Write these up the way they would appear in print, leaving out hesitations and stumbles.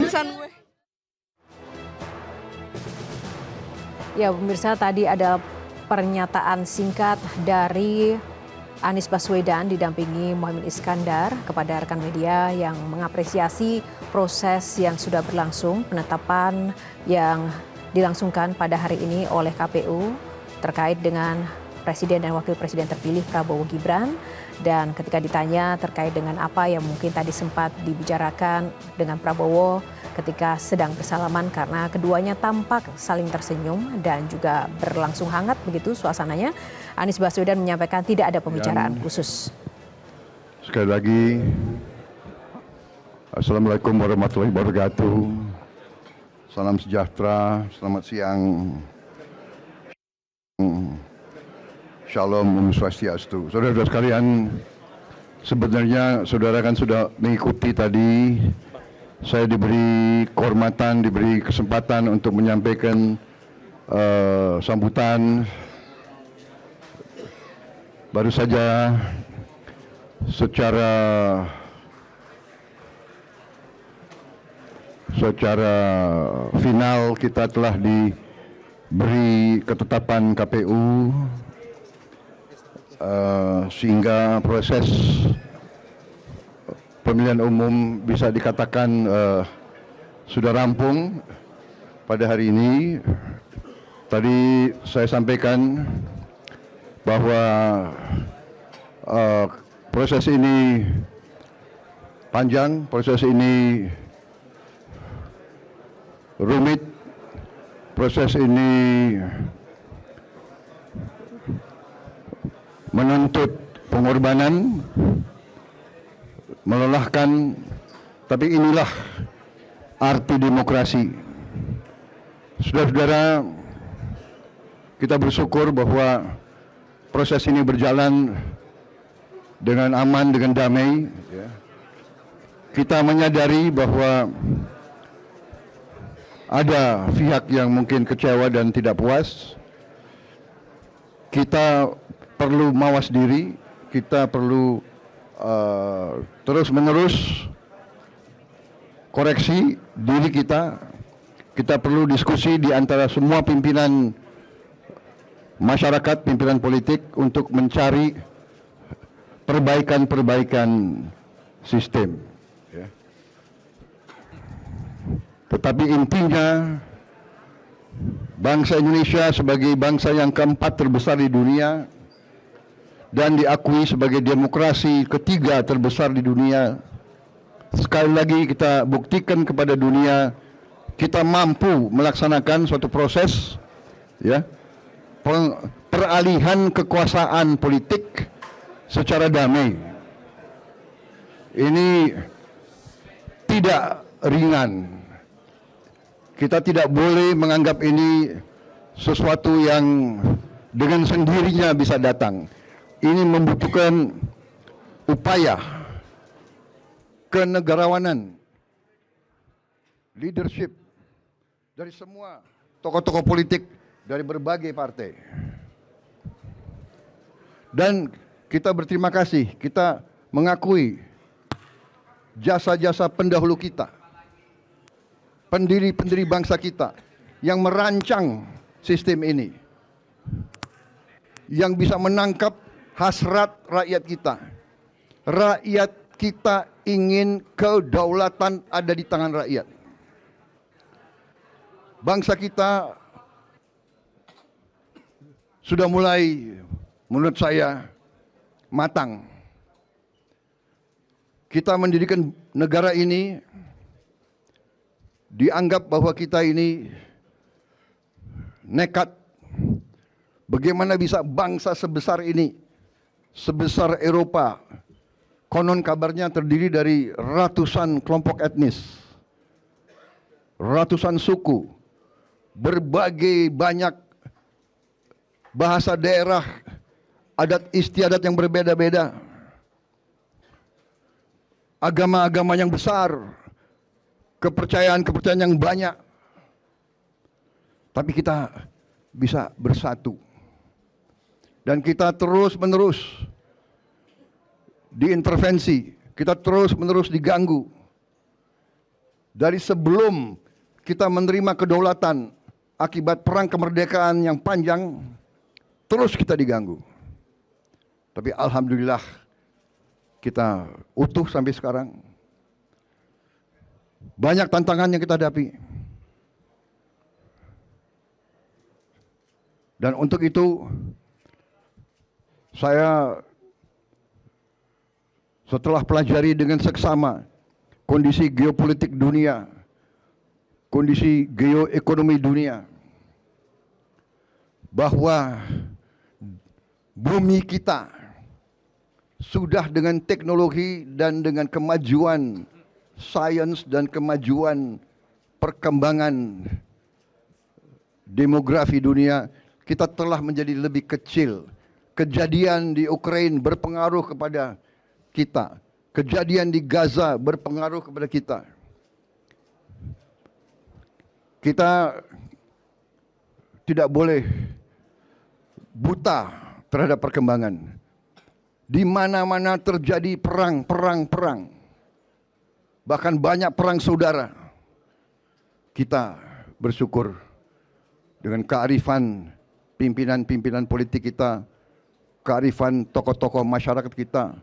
urusan gue. Ya pemirsa, tadi ada pernyataan singkat dari Anies Baswedan didampingi Muhaimin Iskandar kepada rekan media yang mengapresiasi proses yang sudah berlangsung, penetapan yang dilangsungkan pada hari ini oleh KPU terkait dengan Presiden dan Wakil Presiden terpilih Prabowo Gibran. Dan ketika ditanya terkait dengan apa yang mungkin tadi sempat dibicarakan dengan Prabowo ketika sedang bersalaman, karena keduanya tampak saling tersenyum dan juga berlangsung hangat begitu suasananya, Anies Baswedan menyampaikan tidak ada pembicaraan khusus. Sekali lagi, Assalamualaikum warahmatullahi wabarakatuh. Salam sejahtera, selamat siang. Shalom, Om Swastiastu. Saudara-saudara sekalian, sebenarnya saudara kan sudah mengikuti tadi. Saya diberi kehormatan, diberi kesempatan untuk menyampaikan sambutan. Baru saja secara final kita telah diberi ketetapan KPU. Sehingga proses pemilihan umum bisa dikatakan sudah rampung pada hari ini. Tadi saya sampaikan bahwa proses ini panjang, proses ini rumit, proses ini menuntut pengorbanan, melelahkan, tapi inilah arti demokrasi. Saudara-saudara, kita bersyukur bahwa proses ini berjalan dengan aman, dengan damai. Kita menyadari bahwa ada pihak yang mungkin kecewa dan tidak puas. Kita perlu mawas diri, kita perlu terus-menerus koreksi diri kita. Kita perlu diskusi di antara semua pimpinan masyarakat, pimpinan politik untuk mencari perbaikan-perbaikan sistem. Tetapi intinya, bangsa Indonesia sebagai bangsa yang keempat terbesar di dunia dan diakui sebagai demokrasi ketiga terbesar di dunia, sekali lagi kita buktikan kepada dunia kita mampu melaksanakan suatu proses peralihan kekuasaan politik secara damai. Ini tidak ringan. Kita tidak boleh menganggap ini sesuatu yang dengan sendirinya bisa datang. Ini membutuhkan upaya kenegarawanan, leadership dari semua tokoh-tokoh politik dari berbagai partai. Dan kita berterima kasih, kita mengakui jasa-jasa pendahulu kita, pendiri-pendiri bangsa kita yang merancang sistem ini, yang bisa menangkap hasrat rakyat kita. Rakyat kita ingin kedaulatan ada di tangan rakyat. Bangsa kita sudah mulai, menurut saya, matang. Kita mendirikan negara ini, dianggap bahwa kita ini nekat. Bagaimana bisa bangsa sebesar ini, sebesar Eropa, konon kabarnya terdiri dari ratusan kelompok etnis, ratusan suku, berbagai banyak bahasa daerah, adat istiadat yang berbeda-beda, agama-agama yang besar, kepercayaan-kepercayaan yang banyak. Tapi kita bisa bersatu. Dan kita terus-menerus diintervensi, kita terus-menerus diganggu, dari sebelum kita menerima kedaulatan akibat perang kemerdekaan yang panjang, terus kita diganggu. Tapi alhamdulillah kita utuh sampai sekarang. Banyak tantangan yang kita hadapi. Dan untuk itu saya setelah pelajari dengan seksama kondisi geopolitik dunia, kondisi geoekonomi dunia, bahwa bumi kita sudah dengan teknologi dan dengan kemajuan sains dan kemajuan perkembangan demografi dunia, kita telah menjadi lebih kecil. Kejadian di Ukraina berpengaruh kepada kita. Kejadian di Gaza berpengaruh kepada kita. Kita tidak boleh buta terhadap perkembangan. Di mana-mana terjadi perang. Bahkan banyak perang saudara. Kita bersyukur dengan kearifan pimpinan-pimpinan politik kita, kearifan tokoh-tokoh masyarakat kita,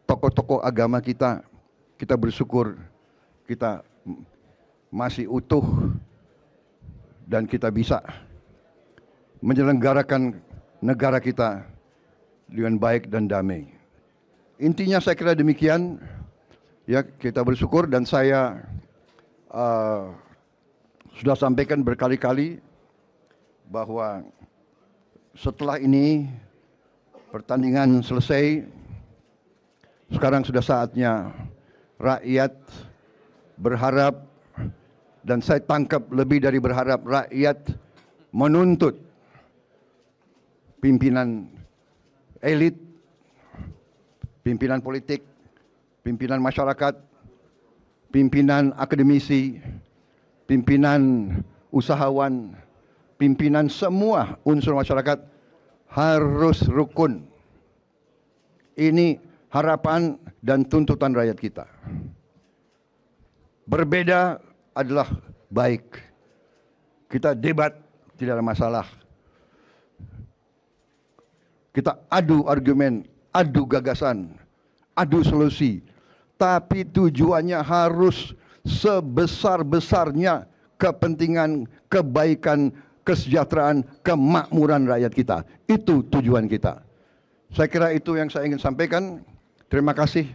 tokoh-tokoh agama kita, kita bersyukur kita masih utuh dan kita bisa menyelenggarakan negara kita dengan baik dan damai. Intinya saya kira demikian, ya, kita bersyukur. Dan saya sudah sampaikan berkali-kali bahwa setelah ini pertandingan selesai, sekarang sudah saatnya rakyat berharap, dan saya tangkap lebih dari berharap, rakyat menuntut pimpinan elit, pimpinan politik, pimpinan masyarakat, pimpinan akademisi, pimpinan usahawan, pimpinan semua unsur masyarakat harus rukun. Ini harapan dan tuntutan rakyat kita. Berbeda adalah baik. Kita debat, tidak ada masalah. Kita adu argumen, adu gagasan, adu solusi. Tapi tujuannya harus sebesar-besarnya kepentingan, kebaikan, kesejahteraan, kemakmuran rakyat kita. Itu tujuan kita. Saya kira itu yang saya ingin sampaikan. Terima kasih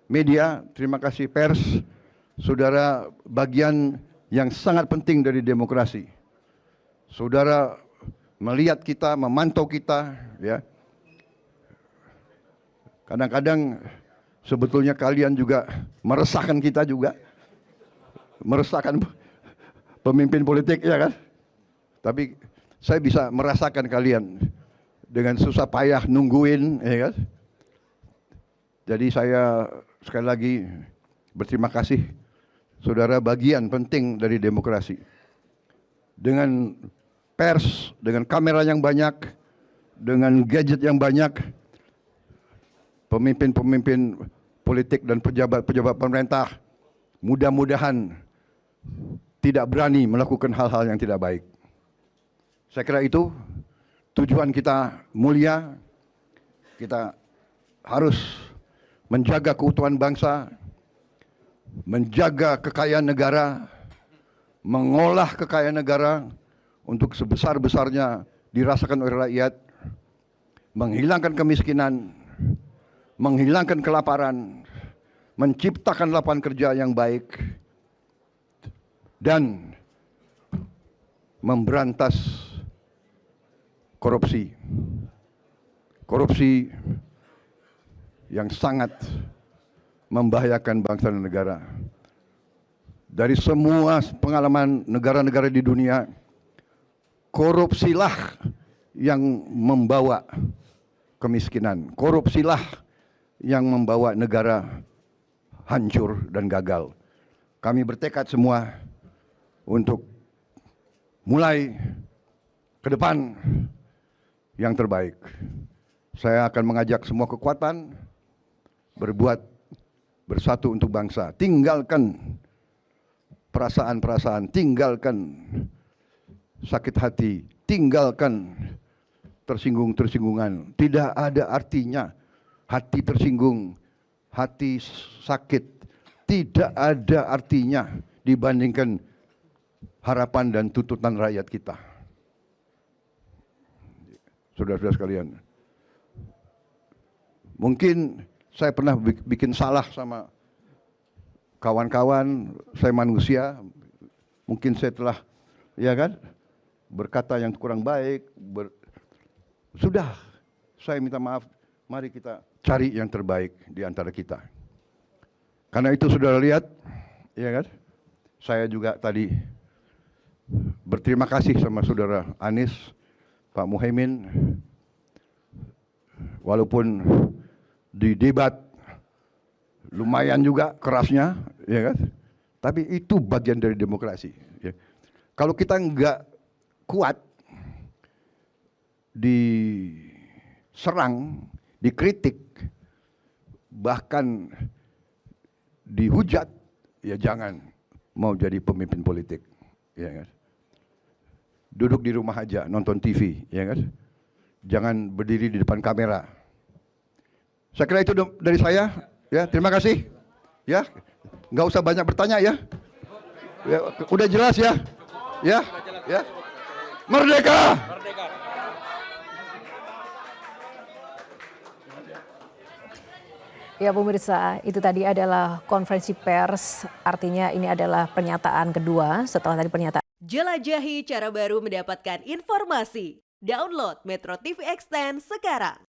media, terima kasih pers, saudara, bagian yang sangat penting dari demokrasi. Saudara melihat kita, memantau kita, ya. Kadang-kadang sebetulnya kalian juga meresahkan kita juga. Meresahkan pemimpin politik, ya kan? Tapi saya bisa merasakan kalian dengan susah payah nungguin, ya kan? Jadi saya sekali lagi berterima kasih, saudara, bagian penting dari demokrasi. Dengan pers, dengan kamera yang banyak, dengan gadget yang banyak, pemimpin-pemimpin politik dan pejabat-pejabat pemerintah mudah-mudahan tidak berani melakukan hal-hal yang tidak baik. Saya kira itu tujuan kita mulia. Kita harus menjaga keutuhan bangsa, menjaga kekayaan negara, mengolah kekayaan negara untuk sebesar-besarnya dirasakan oleh rakyat, menghilangkan kemiskinan, menghilangkan kelaparan, menciptakan lapangan kerja yang baik, dan memberantas korupsi. Korupsi yang sangat membahayakan bangsa dan negara. Dari semua pengalaman negara-negara di dunia, korupsilah yang membawa kemiskinan. Korupsilah yang membawa negara hancur dan gagal. Kami bertekad semua untuk mulai ke depan yang terbaik. Saya akan mengajak semua kekuatan berbuat bersatu untuk bangsa. Tinggalkan perasaan-perasaan, tinggalkan sakit hati, tinggalkan tersinggung-tersinggungan. Tidak ada artinya hati tersinggung, hati sakit. Tidak ada artinya dibandingkan harapan dan tuntutan rakyat kita. Saudara-saudara sekalian, mungkin saya pernah bikin salah sama kawan-kawan, saya manusia, mungkin saya telah, ya kan, berkata yang kurang baik, sudah, saya minta maaf, mari kita cari yang terbaik di antara kita. Karena itu saudara lihat, ya kan, saya juga tadi berterima kasih sama saudara Anies, Pak Muhaimin, walaupun di debat lumayan juga kerasnya, ya kan? Tapi itu bagian dari demokrasi. Ya. Kalau kita nggak kuat diserang, dikritik, bahkan dihujat, ya jangan mau jadi pemimpin politik, ya kan? Duduk di rumah aja, nonton TV, ya kan? Jangan berdiri di depan kamera. Saya kira itu dari saya. Ya, terima kasih. Ya, nggak usah banyak bertanya ya. Ya, udah jelas ya. Ya, ya. Merdeka. Ya pemirsa, itu tadi adalah konferensi pers, artinya ini adalah pernyataan kedua setelah tadi pernyataan. Jelajahi cara baru mendapatkan informasi. Download Metro TV Extend sekarang.